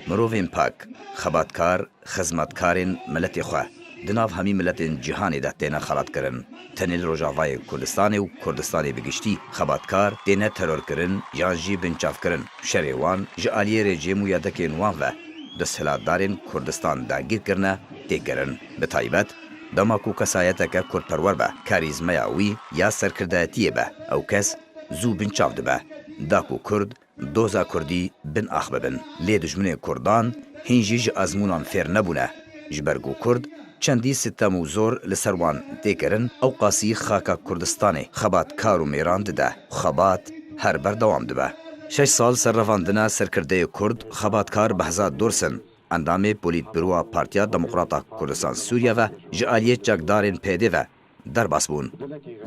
مروفین پاک خباتکار خزمتکارین ملت خواه دناف همی ملت جهانی ده تینا خلات کرن تنیل روژاوای کردستان و کردستان بگشتی خباتکار تینا ترور کرن یان جی بنچاف کرن شریوان جالی رژیم و یادکین وان و دستهلاتدارین کردستان داگیر کرنه تی کرن به تایبت دماکو کسایتا که کرد پرور به کاریزمایاوی یا سرکردایتیه به او کس زو بنچاف ده به داکو کرد دوزا کردی بن آخ ببن لی دجمن کردان هنجی ج ازمونان فیر نبونه جبرگو کرد چندی ستم و زور لسروان دیکرن او قاسی خاکا کردستانی خبات کارو میراند ده خبات هر بر دوام ده 6 سال سر رواندنا سرکرده کرد خباتکار بهزاد دورسن اندام پولیت بروا پارتیا دموکراتا کردستان سوریا و جالیت جگدارین پیده و در باس بون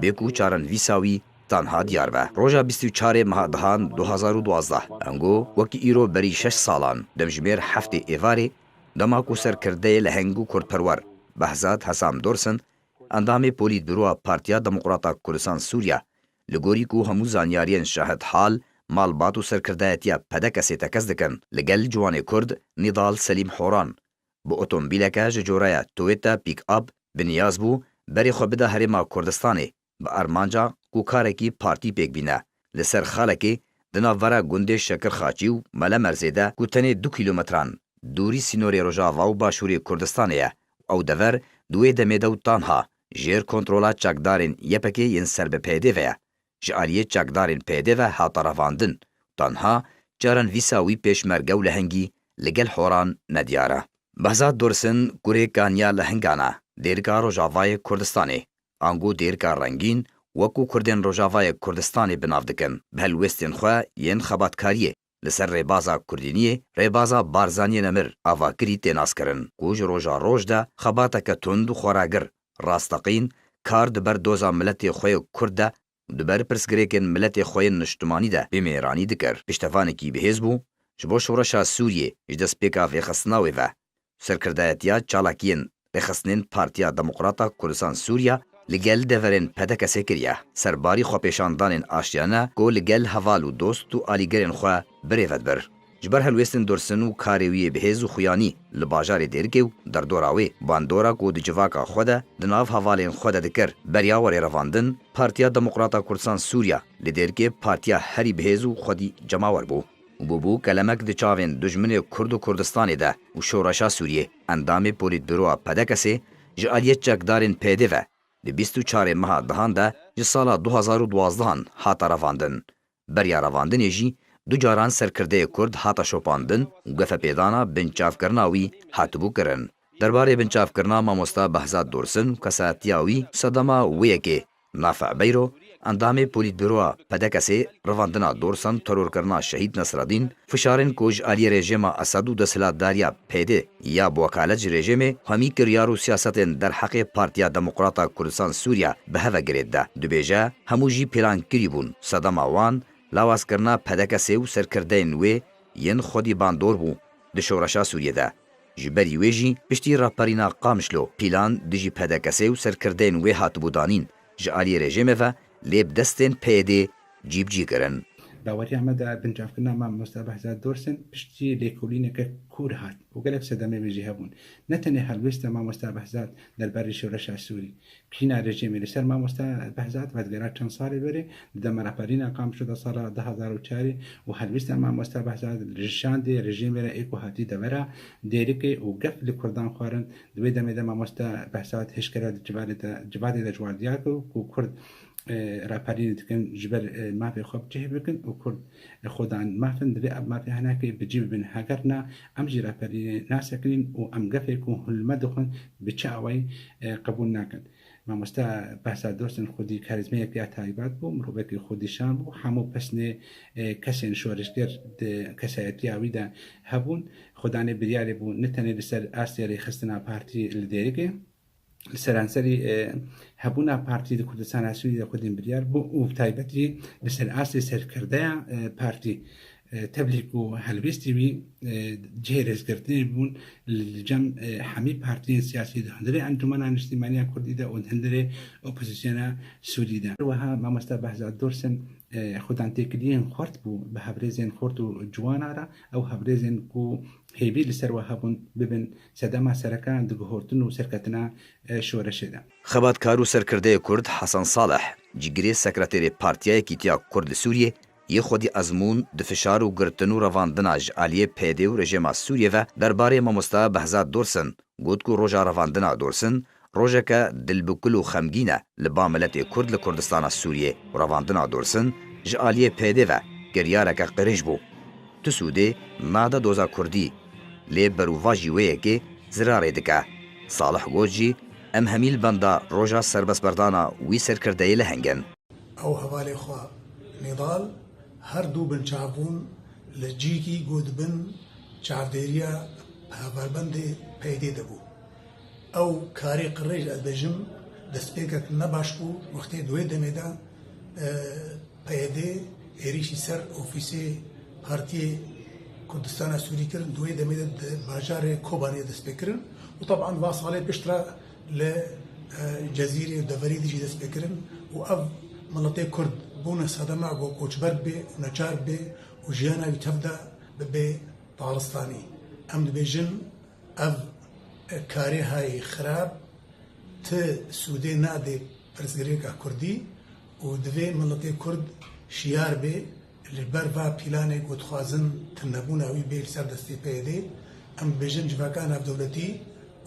بیکو چارن ویساوی تنها دیار و روژا 24 ماه دهان 2012 انگو وکی ایرو بری 6 سالان دمجمیر هفته ایواری دماکو سرکرده لهنگو کرد پرور بهزاد حسام دورسن اندام پولیت بروا پارتیا دموکراتا کردستان سوریا لگوری کو همو زانیارین شاهد حال مالبات و سرکردایتیا پدکسی تکز دکن لگل جوان کرد نضال سلیم حوران با اتومبیلکا جورای تویتا پیک اب بنیاز بو بری خو بده هرما کردستانی با ارمانجا کو کارکی پارتی پیک بینه لسر خالکی دناورا گنده شکر خاچیو ملا مرزیده کو تنی 2 کیلومتران دوری سینوری روژاوا و باشوری کردستانیه او دور دوی دمیده و تانها جیر کنترولا چکدارین یپکی ین سر به پیده ویا جالیه چکدارین پیده و هاترواندن تانها جارن ویساوی پیشمرگه و لهنگی لگل حوران ندیاره بهزاد دورسن کوری کانیا لهنگانا دیرکا روژاوای کردستانی آنگو دیرکا رنگین وکو کردین روژاوای کردستانی بناف دکن بهلوستین خواه ین خباتکاریه لسر ریبازا کردینیه ریبازا بارزانی نمر آواکری تیناس کرن کوج روژا روژ ده خباتا که تند و خوراگر راستقین کار دبر دوزا ملت خوی کرده دبر پرسگریکن ملت خوی نشتمانی ده بمیرانی دکر پشتفانی کی بهیز بو جبو شورشا سوریه اجدس پیکا وی خسناوی و سرکردایتیا چالاکین بخسنین پارتیا دموکراتا کردستان سوریا لگل دورن پدکسی کریه سرباری خو پیشاندانین آشیانه گو لگل حوال و دوست و آلیگرین خو بریفت بر جبر هلوستن دورسن و کاریوی بهیز و خویانی لباجار دیرگیو در دوراوی باندورا گو دجواکا خوده دناف حوالین خوده دکر بریاوری رواندن پارتیا دموکراتا کردستان سوریا لدیرگی پارتیا هری بهیز و خودی جماور بو بو کلمک د چاوین دجمن کرد و کردستانی ده و شورشا سوریه اندام پولیت بروا پدکسی جالیت چکدارین پیده و د 24 ماه دهان ده ج سالا 2012 هاتا رواندن بریا رواندن جی دو جاران سرکرده کرد هاتا شوپاندن و گفه پیدانا بنچاف کرناوی هاتبو کرن درباره بنچاف کرنا ماموستا بهزاد دورسن کساتیاوی صدما ویکی نافع بیرو اندام پولیت بروا پدکسی رواندنا دورسن ترور کرنا شهید نصرالدین فشارن کوج آلی رژیم اسد و دسلاتداریا پیده یا بوکالج رژیم همی کریارو سیاستن در حق پارتیا دموکراتا کردستان سوریا به هوا گرید ده دبیجه هموجی پیلان کریبون صدام وان لاواز کرنا پدکسی و سرکرده نوی ین خودی باندور بو د شورشا سوریه ده جبری ویجی پشتی راپارینا قامشلو پیلان دجی پدکسی و سرکرده نوی هاتبو دانین جالی رژیم و لیب دستین پیده جیب جی کرن باوری احمد بنجاف کنا ما مستبه زاد دورسن پشتی لیکولینه که کور هات و گلک صدمه بجی هبون نتنه هلوست ما مستبه زاد در بری شورش سوری پینا رژیم لسر ما مستبه زاد و دگرات چند سالی بره دم رهبرین قام شده سال 2004 و هلوست ما مستبه زاد رشان دی رژیم را ایکو هاتی دوره دیرک و گف لکردان خوارن دوی دم ما مستبه زاد هش کرد جواد دجواردیاکو کو کرد راپارین دکن جبر ما في خوب جه بکن و کرد خودان ما فن دری اب ما في هناك بجيب بن هاجرنا ام جي راپارین ناسكين و ام گفه کو المدخن بچاوي قبول نکن ما مستا بحثا دوستن خودی کاریزمه که تایبات بو مروبکی خودی شام بو همو پسنه کسین شورشگر کسایتی آویدا هبون خودانه بریاری بو نتنه لسر آسیاری خستنا پارتی لدیرگه لسرانسری هبونا پارتی د کردستان اسوی د خودین بریار بو او تایبتی لسر آسی سرکرده پارتی تبلیغ و هلویستی بی جهرز گرتنی بون لجم حمی پارتی سیاسی ده هندره انجمن اجتماعی کردی ده و هندره اپوزیسیون سوری ده و ها ما مستا بحث دورسن خودان تێکردیان خوارد بوو بە هەورێزێن خۆرد و جوانارە ئەو هەورێزێن و هێبی لەسەرەوە هەبوون ببن سەدەما سەرەکان دگهۆرتن و سەرکەتنا شۆرەشێدا. خەباتکار و سەرکردەیە کورد حەسەن ساڵح جگرێ سەکرەتێرێ پارتیایەکی تیا کورد لە سووریە یە خودی ئەزمون di fişar û girtin û revandina ji aliyê PD û rejima Sûriyê ve derbarê mamosta Behzad Dorsin got ku roja revandina Dorsin rojeke dilbikul û xemgîn e li ba miletê Kurd li Kurdistana Sûriyê û revandina Dorsin ji aliyê PD ve giryareke qirêj bû. Tu Sûdê nada doza Kurdî lê berûva jî wê yekê zirarê dike. Salih got jî em hemî li benda roja serbestberdana wî serkirdeyê li hengin. Ew hevalê xwe nêdal her du bin çavbûn li cîkî got bin çavdêriya hevalbendê PD dibû. Ew karê qirêj ez bêjim destpêkek nebaş bû wextê duê demê de PD êrişî ser ofîsê Partiyê Kurdistana Sûrî kirin duê demê de di bajarê Kobanê destpê kirin û taban va salê piştre li Cezîrê û deverê de jî destpê kirin û ev miletê Kurd bûne sedema got koçber bê û neçar bê û jiyana wî tev de bibe Daristanî. Em dibêjin ev karê hayê xirab ti Sûdê nadê pirsgirêka Kurdî û divê miletê Kurd şiyar bê li ber va pîlanê gotxwazin tindebûna wî bê li ser destê PD em dibêjin civakana navdewletî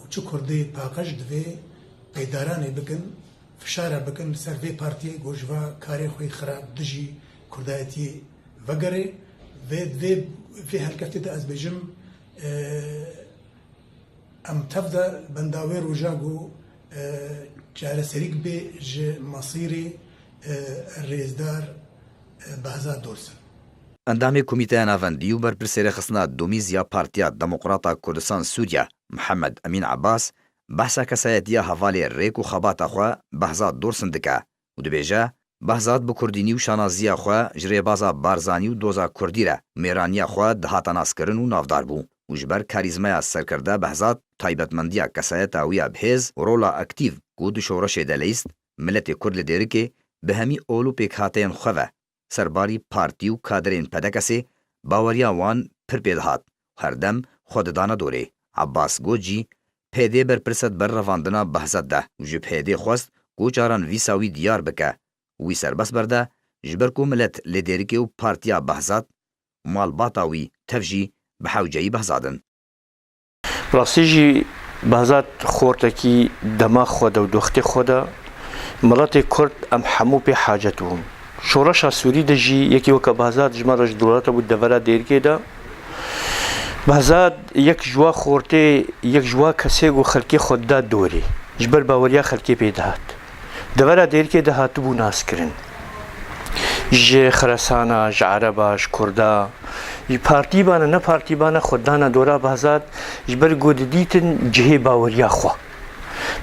û çi Kurdê paqij divê peydaranê bikin fişara bikin li ser vê partiyê got ji va karê xwe xirab dijî Kurdayetiyê vegerê vê helkeftê de ez bêjim em tev de benda wê roja got çareserîk bê ji masîrê rêzdar Behzad Dorsin. Endamê Komîteya Navendî û berpirsêrê xistina domîziya Partiya Demokrata Kurdistan Sûriya Mihemed Emîn Abbas behsa kesayetiya hevalê rêk û xebata xwe Behzad Dorsin dike û dibêje Behzad bi kurdînî û şanaziya xwe ji rêbaza Barzanî û doza Kurdî re mêraniya xwe dihata naskirin û navdar bû û ji ber karîzmaya serkirde Behzad taybetmendiya kesayeta wî ya bihêz û rola aktîv ku di şoreşê de leyst miletê Kurd li dêrikê bi hemî ol û pêkhateyên xwe ve serbarî partî û kaderên pedekesê baweriya wan pir pê dihat herdem xwe didane dorê. Abbas got jî PD berpirset ber revandina Behzad de û ji PD xwest ku caran vîsa wî diyar bike wî serbest berde ji ber ku milet lê dêrikê û partiya Behzad malbata wî tev jî bi hewceyî behzadin. Rastî jî Behzad xortekî dema xwe de û doxtê xwe de miletê Kurd em hemû pê hacet bûn. Şoreşa Sûrî de jî yekî weke Behzad ji me re ji dewleta bû devera dêrikê de Behzad yek ji wa xortê yek ji wa kesê got xelkê xwe da dorê ji ber baweriya xelkê pê dihat. Devera dêrikê de hatibû naskirin ji Xresana, ji Ereba, ji Kurda ji partî bane ne partî bane xwe dana dora Behzad ji ber got didîtin cihê baweriya xwe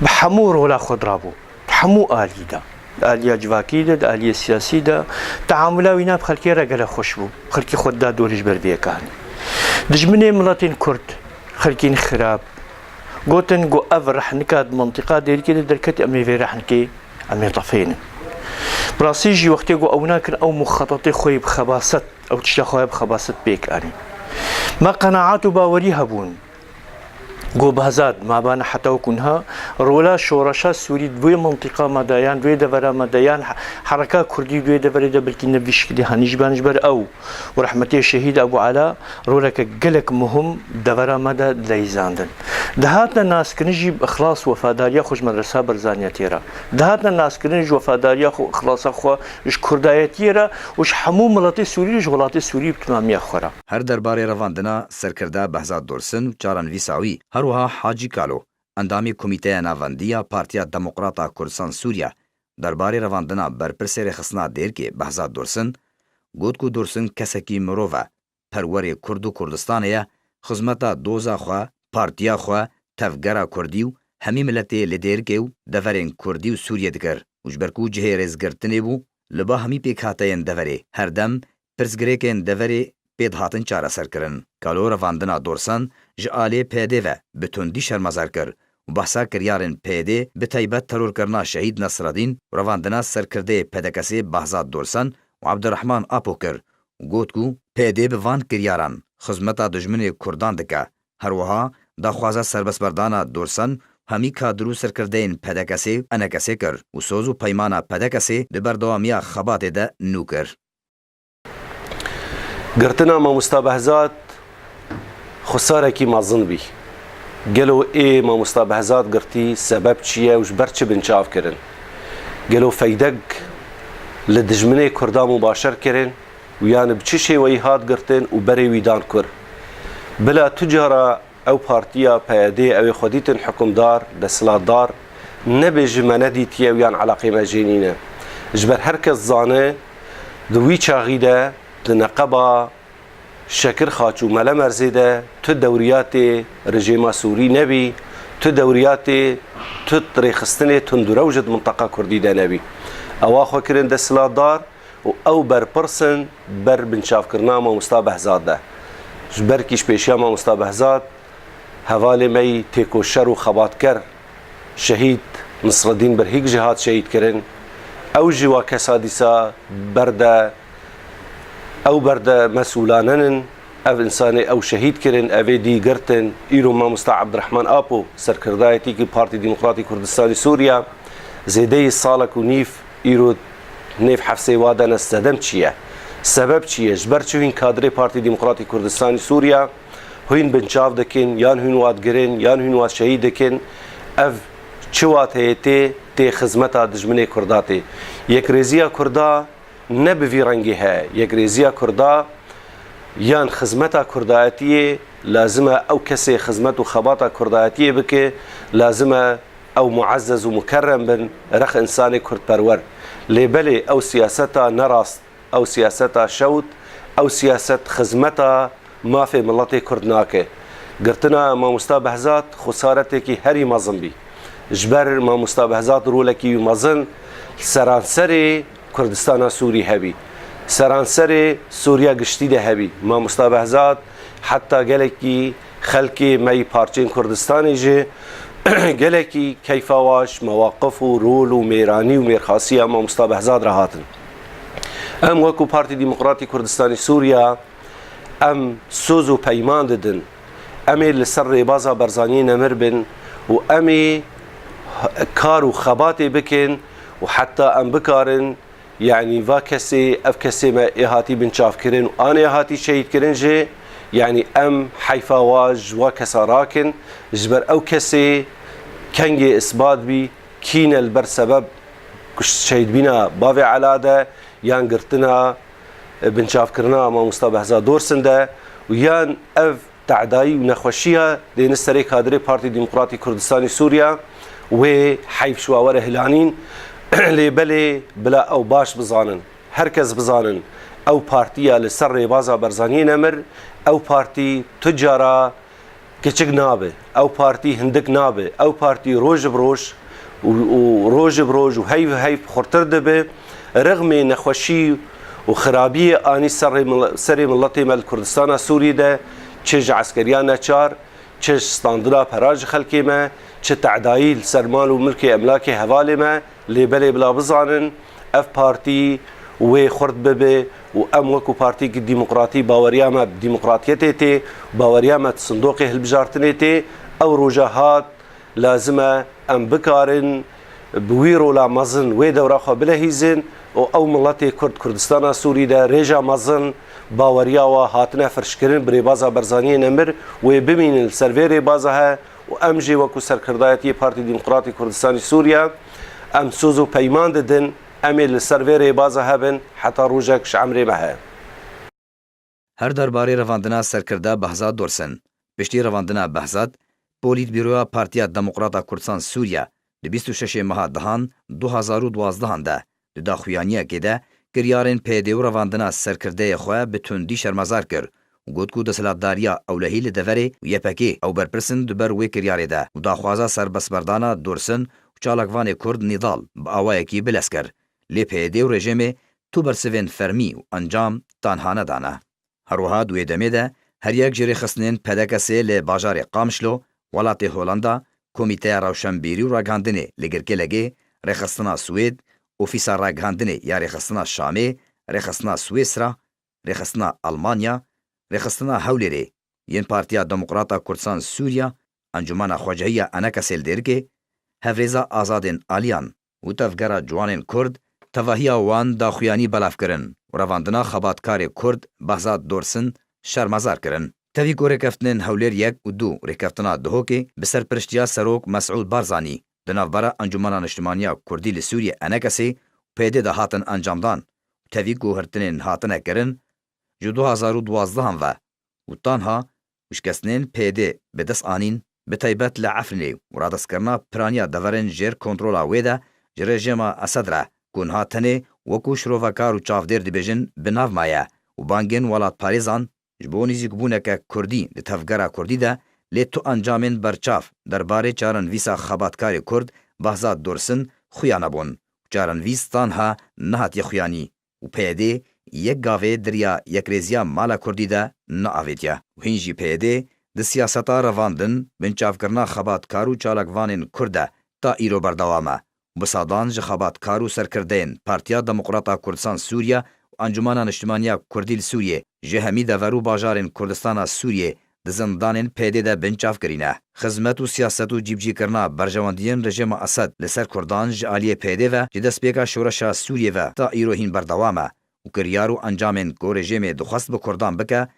bi hemû rola xwe dirabû hemû alî de aliya civakî de aliya siyasî de teamûla wî nav xelkê re gelek xweş bû xelkê xwe da dorê ji ber vê yekanî. Dijminê miletên Kurd xelkên xirab gotin got ev rehnika di mentiqa dêrikê de derketî em ê vê rehnikê em ê tefênin. Bi rastî jî wextê got ew nakin ew muxetatê xwe bi xebaset ew tişta xwe bi xebaset pêkanî. Me qenaat û bawerî hebûn got Behzad mabane heta wekunha rola şoreşa Sûrî divê mentiqa me de yan divê devera me de yan hereka Kurdî divê deverê de belkî ne vî şekilî henî ji ber ew û rehmetê şehîd Ebu Ala roleke gelek muhim devera me de leyzandin. Dihatine naskirin jî ixlas wefadariya xwe ji medresa Barzanî têra. Dihatine naskirin ji wefadariya xwe ixlasa xwe ji Kurdayetiyê re û ji hemû miletê Sûrî ji welatê Sûrî bi timamiya xwe re. Her derbarê revandina serkirde Behzad Dorsin û caran vîsa wî herwiha Hacî Kalo endamê Komîteya Navendiya Partiya Demokrata Kurdistan Sûriya derbarê revandina berpirsêrê xistina dêrikê Behzad Dorsin got ku Dorsin kesekî mirov e perwerê Kurd û Kurdistanê ye xizmeta doza xwe partiya xwe tevgera Kurdî û hemî miletê li dêrikê û deverên Kurdî û Sûriyê dikir û ji ber ku cihê rêzgirtinê bû li ba hemî pêkhateyên deverê herdem pirsgirêkên deverê pê dihatin çareserkirin. Kalo revandina Dorsin ji alê PD ve bi tundî şermezar kir û behsa kiryarên PD bi taybet terorkirina Şehîd Nesreddîn û revandina serkirdeyê pedekesê Behzad Dorsin و عبدالرحمن آپو کر و گوت کو پیدê bi van kiryaran xizmeta dijminê Kurdan dike. Her wiha daxwaza serbestberdana Dorsan hemî kadrû serkirdeyên PDKSê enekesê kir û soz û peymana PDKSê di berdewamiya xebatê de nû kir. Girtina Mamosta Behzad xusarekî mezin bî. Gelo ê Mamosta Behzad girtî sebeb çi ye û ji ber çi binçav kirin. Gelo feydek li dijminê Kurdan mûbaşer kirin û yani bi çi şêweyî hat girtin û berê wî dan kur. Bila tu cara ew partiya PYD ew ê xwe dîtin hikûmdar, desthilatdar nebê ji me nedîtiye û yan eleqê me jê nîne. Ji ber herkes zane di wî çaxî de di neqeba Şekirxaç û Melemerzê de tu dewriyatê rejîma Sûrî nebî, tu dewriyatê tu rêxistinê tundûrew ji minteqa Kurdî de nebî. Ewa xwe kirin desthilatdar û ew berpirsin ber binçavkirina Mamosta Behzad de. Ji ber kîşpêşiya Mamosta Behzad hevalê me yî têkoşer û xebatker şehîd Nisreddîn Birhîk jî hat şehîd kirin. Ew jî wa kesa dîsa berde ew berde mesûlanenin ev insanê ew şehîd kirin evê dî girtin. Îro Mamosta Abdurrahman Apo serkirdayetî Partî Demokratîk Kurdistanê Sûriya zêdeyî salek û nîv îro nêv hefsê wa de sedem çi ye? Sebeb çi ye? Ji ber çi hûn kadrê Partî Demokratîk Kurdistanê Sûriya hûn binçav dikin yan hûn wat girin yan hûn wat şehîd dikin ev çi wat heye tê xizmeta dijminê Kurda tê. Yekrêziya Kurda ne bi vî rengî heye. Yekrêziya Kurda yan xizmeta Kurdayetiyê lazim e ew kesê xizmet û xebata Kurdayetiyê bike, lazim e ew muezzez û mukerrem bin rex insanê Kurdperwer. Lêbelê ew siyaseta nerast, ew siyaseta şewt, ew siyaset xizmeta mafê miletê Kurd nake. Girtina Mamosta Behzad xusaretekî herî mezin bî. Ji ber Mamosta Behzad rolekî mezin seranserê Kurdistana Sûrî hebî. Seranserê Sûriya giştî de hebî. Mamosta Behzad heta gelekî xelkê me yî parçeyên Kurdistanê jî gelekî keyfa waş, mewaqif û rol û mêranî û mêrxasiya Mamosta Behzad re hatin. Em wekû Partî Demokratîk Kurdistanê Sûriya em soz û peyman didin. Em ê li ser rêbaza berzaniyê nemir bin û em ê kar û xebatê bikin û heta em bikarin yani va kesê ev kesê me ê hatî binçavkirin û anê hatî şehîdkirin jê yani em heyfa wa ji va kesa rakin ji ber ew kesê kengê isbat bî kîne li ber sebeb şehîdbîna bavê Ela de yan girtina binçavkirina Mamosta Behzad Dorsin de û yan ev te'dayî û nexweşiya dêne serê kadrê Partî Demokratîk Kurdistanê Sûriya wê heyf ji wa were hilanîn. Lêbelê bila ew baş bizanin, herkes bizanin ew partiya li ser rêbaza berzaniyê nemir, ew partî tu cara kiçik nabe, ew partî hindik nabe, ew partî roj bi roj û roj bi roj û heyv heyv xurtir dibe, rexmê nexweşî û xirabiyê anî serê miletê me li Kurdistana Sûrî de çi ji eskeriya neçar, çi ji standina pera ji xelkê me, çi te'dayî li ser mal û milkê emlakê hevalê me lêbelê bila bizanin ev partî wê xurt bibe û em wekû partîyekî dîmokratî baweriya me bi dîmokratiyetê tê, baweriya me sindoqê hilbijartinê tê, ew roja hat lazim e em bikarin bi wî rola mezin wê dewra xwe bilehîzin û ew miletê Kurd Kurdistana Sûrî de rêja mezin baweriya wa hatine firşkirin bi rêbaza berzaniyê nemir wê bimînin li ser vê rêbaza he û em jî wekû serkirdayetiyê Partî Demokratîk Kurdistanê Sûriya em soz û peyman didin em ê li ser vê rêbaza hebin heta rojek ji emrê me heye. Her derbarê revandina serkirda Behzad Dorsin. Piştî revandina Behzad, Polîtbîroya Partiya Demokrata Kurdistan Sûriya li 26 meha dihan 2012 de di daxuyaniyekê de kiryarên PYD û revandina serkirdeyê xwe bi tundî şermezar kir û got ku desthilatdariya ewlehî li deverê û YPG ew berpirsin di ber wê kiryarê de û daxwaza serbestberdana Dorsin û çalakvanê Kurd Nîdal bi awayekî bilez kir. Lê PYD û rejimê tu bersivên fermî û encam tanhane dane. Herwiha duê demê de her yek ji rêxistinên PDKSê li bajarê Qamişlo, welatê Holanda, Komîteya Rewşenbîrî û Ragihandinê li Girkelekê, rêxistina Swêd, Ofîsa Ragihandinê ya rêxistina Şamê, رخصنا سويسرا رخصنا ألمانيا رخصنا هوليري ين بارتيا ديمقراطا كردستان سوريا انجمانا خواجهية اناكسل ديركي هفريزا آزادين آليان و تفگرا جوانين كرد تواهيا وان داخوياني بلاف کرن و رواندنا خباتکار کرد بهزاد دورسن شرمزار کرن. تاوی گو رکفتنین هولیر 1 و 2 رکفتنا دهوکی بسر پرشتیا سروک مسعود بارزانی دنافبرا انجمنا نشتمانیا کردی لسوریه انکسی پیده ده هاتن انجامدان. تاوی گو هرتنین هاتنه کرن جو 2012 هم و تانها وشکستنین پیده بدس آنین بتایبت لعفرنی و رادس کرنا پرانیا دورن جر کنترولا ویده جرجما اسدره گونها تنه وکو شروفکار و چافدیر دبیجن بناو مایه و بانگین ولات پاریزان جبونی زیگبونک کردی لتفگرا کردی ده لی تو انجامین برچاف درباره چارن ویسا خباتکار کرد بهزاد دورسن خویانه بون. چارن ویستان ها نهات یخویانی و پیده یک گاوه دریا یک ریزیا مالا کردی ده ناویدیا. و هنجی پیده ده سیاستا رواندن بنچاف کرنا خباتکار و چالکوانین کرده تا ایرو بردوامه. بسادان جخاباتکار و سرکردین پارتیا دموکراتا کردستان سوریا و انجمانا نشتمانیا کردیل سوریه جهمی دورو باجارین کردستان سوریه دزندانین پیده ده بنچاف کرینه. خدمت و سیاست و جیبجی کرنا برجواندین رژیم اسد لسر کردان جالی پیده و جدس بیکا شورش سوریه و تا ایروهین بردوامه و کریارو انجامین کو رژیم دخواست به کردان بکه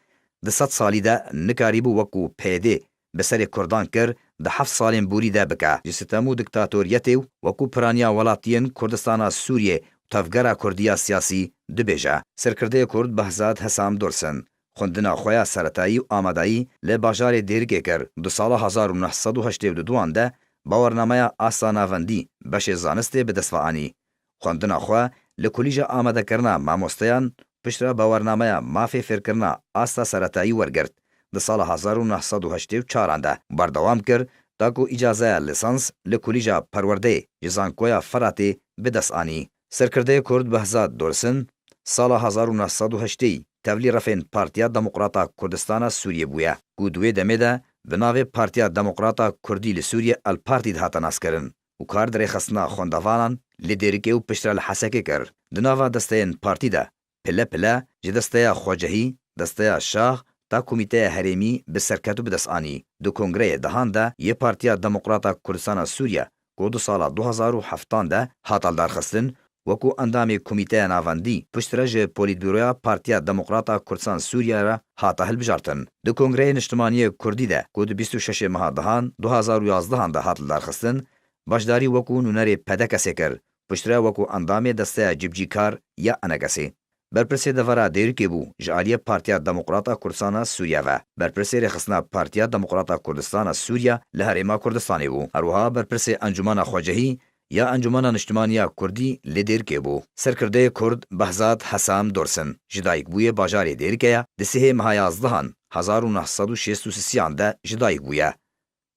ده 100 سالی ده نکاریبو وکو پیده بسر کردان کر ده 7 سالین بوری ده بکه جستمو دکتاتوریتو وکو پرانیا ولاتین کردستان سوریه و تفگرا کردیا سیاسی دبیجه. سرکرده کرد بهزاد حسام دورسن خوندنا خویا سرطایی و آمادایی لباجار دیرگه کر دو سال 1982 ده باورنامه آساناوندی بش زانسته به دسوانی خوندنا خواه لکولیجا آماده کرنا ماموستیان پشتر باورنامه مافی فر کرنا آستا سرطایی ورگرد د سال 1984 ده بردوام کر تاکو اجازه لیسانس لکولیجا پرورده جزانکویا فراتی به دسانی. سرکرده کرد بهزاد دورسن سال 1980 تولی رفین پارتیا دموکراتا کردستان سوریه بویا. گودوی دمه ده به ناو پارتیا دموکراتا کردی لسوریه الپارتی ده هاتناس کرن و کار در خصنا خوندوانان لیدریکه و پشتر الحسکه کر. دناوا دستین پارتی ده پله پله جدسته خواجهی دسته شاه تا کمیته هرمی به سرکتو بدسانی. دو کنگره دهان ده یه پارتیا دموکراتا کردستان سوریه که سال 2007 ده هاتال درخستن وکو اندام کمیته ناوندی پشترج پولیتبیرویا پارتیا دموکراتا کردستان سوریه را هاتا هلبجارتن. دو کنگره نشتمانی کردی ده که 26 ماه دهان 2011 ده هاتال درخستن باشداری وکو نونر پدکسی کر پشتره وکو اندام دسته جبجی کار یا انگسی. برپرسی دورا دیرکی بو جالی پارتیا دموکراتا کردستان سوریه و برپرسی رخصنا پارتیا دموکراتا کردستان سوریه لهرما کردستانی بو. اروها برپرسی انجمن خواجهی یا انجمن نشتمانیا کردی لدیرکی بو. سرکرده کرد بهزاد حسام دورسن جدایک بوی باجاری دیرکیا دسه ماه 11 1963 ده جدایک بویا.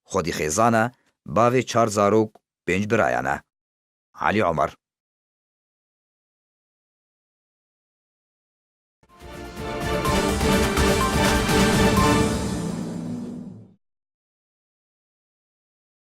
خودی خیزانه باوی 4 زاروک 5 برایانه. علی عمر